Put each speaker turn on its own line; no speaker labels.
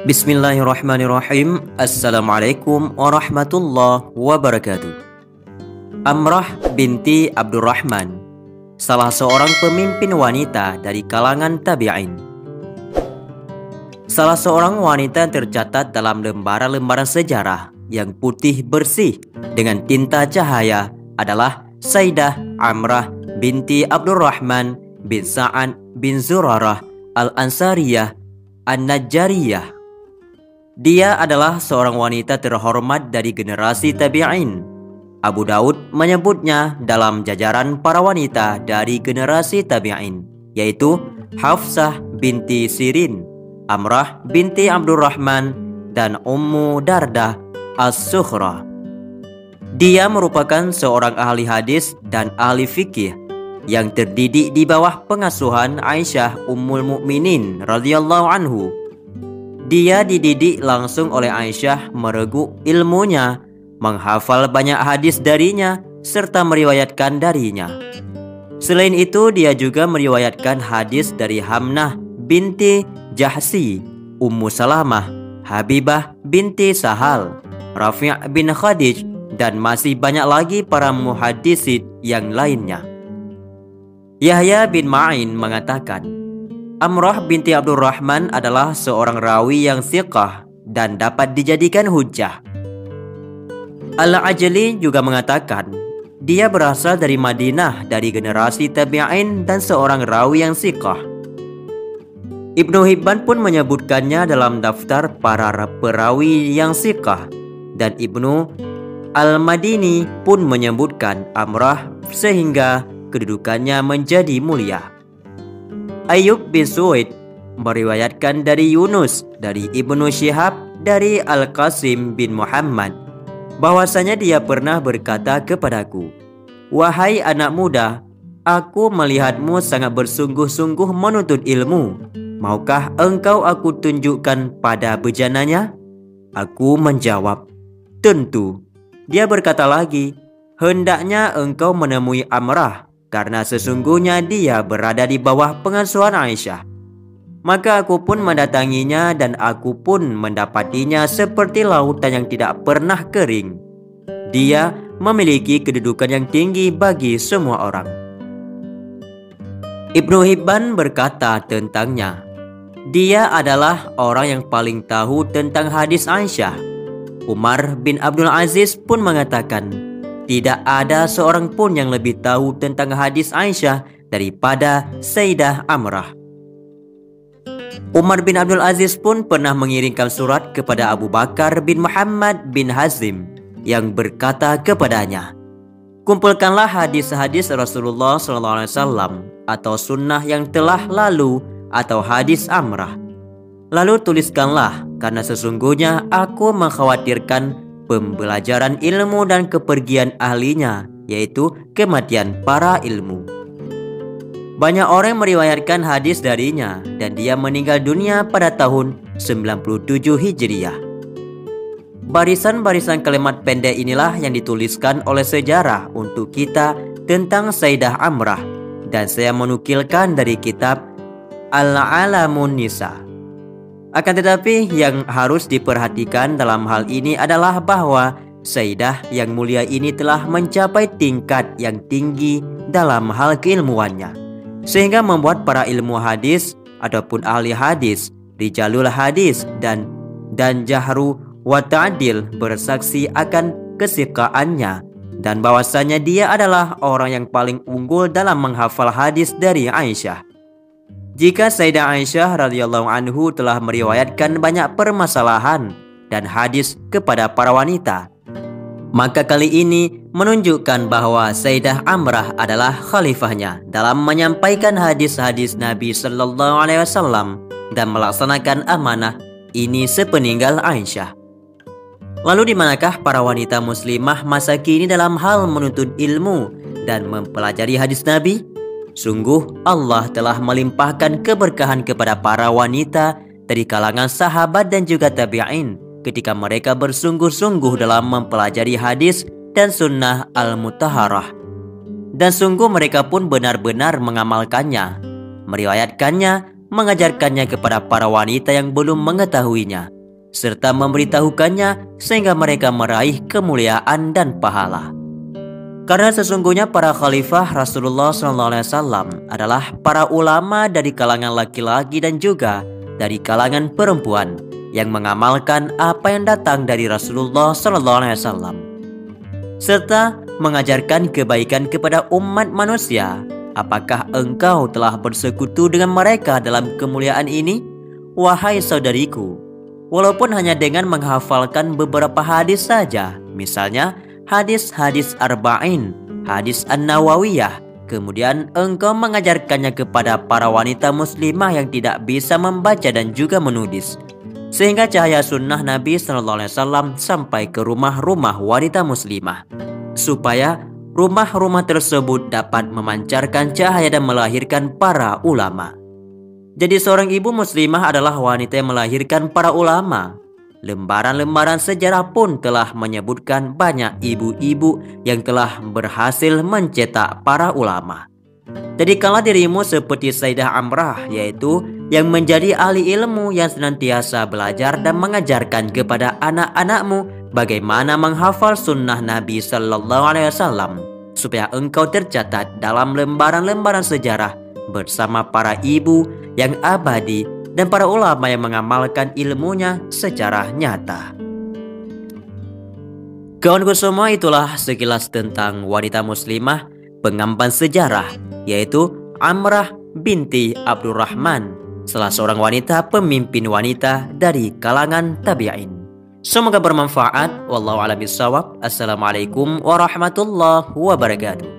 Bismillahirrahmanirrahim. Assalamualaikum warahmatullahi wabarakatuh. Amrah binti Abdurrahman, salah seorang pemimpin wanita dari kalangan tabi'in. Salah seorang wanita tercatat dalam lembaran-lembaran sejarah yang putih bersih dengan tinta cahaya adalah Sayyidah Amrah binti Abdurrahman bin Sa'ad bin Zurarah al-Ansariyah an-Najjariyah. Dia adalah seorang wanita terhormat dari generasi tabi'in. Abu Daud menyebutnya dalam jajaran para wanita dari generasi tabi'in, yaitu Hafsah binti Sirin, Amrah binti Abdurrahman, dan Ummu Dardah as-Sughra. Dia merupakan seorang ahli hadis dan ahli fikih yang terdidik di bawah pengasuhan Aisyah Ummul Mukminin radhiyallahu anhu. Dia dididik langsung oleh Aisyah, meregu ilmunya, menghafal banyak hadis darinya, serta meriwayatkan darinya. Selain itu, dia juga meriwayatkan hadis dari Hamnah binti Jahsi, Ummu Salamah, Habibah binti Sahal, Rafi' bin Khadij, dan masih banyak lagi para muhaddisin yang lainnya. Yahya bin Ma'in mengatakan, Amrah binti Abdurrahman adalah seorang rawi yang thiqah dan dapat dijadikan hujjah. Al-Ajli juga mengatakan, dia berasal dari Madinah dari generasi tabi'in dan seorang rawi yang thiqah. Ibnu Hibban pun menyebutkannya dalam daftar para perawi yang thiqah, dan Ibnu Al-Madini pun menyebutkan Amrah sehingga kedudukannya menjadi mulia. Ayyub bin Suwaid meriwayatkan dari Yunus, dari Ibnu Syihab, dari Al-Qasim bin Muhammad, bahwasanya dia pernah berkata kepadaku, "Wahai anak muda, aku melihatmu sangat bersungguh-sungguh menuntut ilmu. Maukah engkau aku tunjukkan pada bejananya?" Aku menjawab, "Tentu." Dia berkata lagi, "Hendaknya engkau menemui Amrah, karena sesungguhnya dia berada di bawah pengasuhan Aisyah." Maka aku pun mendatanginya, dan aku pun mendapatinya seperti lautan yang tidak pernah kering. Dia memiliki kedudukan yang tinggi bagi semua orang. Ibnu Hibban berkata tentangnya, dia adalah orang yang paling tahu tentang hadis Aisyah. Umar bin Abdul Aziz pun mengatakan, tidak ada seorang pun yang lebih tahu tentang hadis Aisyah daripada Sayyidah Amrah. Umar bin Abdul Aziz pun pernah mengirimkan surat kepada Abu Bakar bin Muhammad bin Hazim yang berkata kepadanya, kumpulkanlah hadis-hadis Rasulullah SAW atau sunnah yang telah lalu atau hadis Amrah. Lalu tuliskanlah, karena sesungguhnya aku mengkhawatirkan pembelajaran ilmu dan kepergian ahlinya, yaitu kematian para ilmu. Banyak orang meriwayatkan hadis darinya, dan dia meninggal dunia pada tahun 97 Hijriah. Barisan-barisan kalimat pendek inilah yang dituliskan oleh sejarah untuk kita tentang Sayyidah Amrah, dan saya menukilkan dari kitab Al-Alamun Nisa. Akan tetapi yang harus diperhatikan dalam hal ini adalah bahwa Sayyidah yang mulia ini telah mencapai tingkat yang tinggi dalam hal keilmuannya, sehingga membuat para ilmu hadis ataupun ahli hadis, rijalul hadis dan jahru wa ta'dil bersaksi akan kesikaannya, dan bahwasanya dia adalah orang yang paling unggul dalam menghafal hadis dari Aisyah. Jika Sayyidah Aisyah radhiyallahu anhu telah meriwayatkan banyak permasalahan dan hadis kepada para wanita, maka kali ini menunjukkan bahwa Sayyidah Amrah adalah khalifahnya dalam menyampaikan hadis-hadis Nabi sallallahu alaihi wasallam dan melaksanakan amanah ini sepeninggal Aisyah. Lalu di manakah para wanita muslimah masa kini dalam hal menuntut ilmu dan mempelajari hadis Nabi? Sungguh Allah telah melimpahkan keberkahan kepada para wanita dari kalangan sahabat dan juga tabi'in ketika mereka bersungguh-sungguh dalam mempelajari hadis dan sunnah al-mutahharah. Dan sungguh mereka pun benar-benar mengamalkannya, meriwayatkannya, mengajarkannya kepada para wanita yang belum mengetahuinya. serta memberitahukannya sehingga mereka meraih kemuliaan dan pahala. Karena sesungguhnya para khalifah Rasulullah SAW adalah para ulama dari kalangan laki-laki dan juga dari kalangan perempuan yang mengamalkan apa yang datang dari Rasulullah SAW, serta mengajarkan kebaikan kepada umat manusia. Apakah engkau telah bersekutu dengan mereka dalam kemuliaan ini? Wahai saudariku, walaupun hanya dengan menghafalkan beberapa hadis saja, misalnya hadis-hadis arba'in, hadis an-nawawiyah, kemudian engkau mengajarkannya kepada para wanita muslimah yang tidak bisa membaca dan juga menulis, sehingga cahaya sunnah Nabi SAW sampai ke rumah-rumah wanita muslimah, supaya rumah-rumah tersebut dapat memancarkan cahaya dan melahirkan para ulama. Jadi seorang ibu muslimah adalah wanita yang melahirkan para ulama. Lembaran-lembaran sejarah pun telah menyebutkan banyak ibu-ibu yang telah berhasil mencetak para ulama. Jadikanlah dirimu seperti Sayyidah Amrah, yaitu yang menjadi ahli ilmu yang senantiasa belajar dan mengajarkan kepada anak-anakmu bagaimana menghafal sunnah Nabi SAW, supaya engkau tercatat dalam lembaran-lembaran sejarah bersama para ibu yang abadi dan para ulama yang mengamalkan ilmunya secara nyata. Kawanku semua, itulah sekilas tentang wanita muslimah pengamban sejarah, yaitu Amrah binti Abdurrahman, salah seorang wanita pemimpin wanita dari kalangan tabi'in. Semoga bermanfaat. Wallahu a'lam bishawab. Assalamualaikum warahmatullahi wabarakatuh.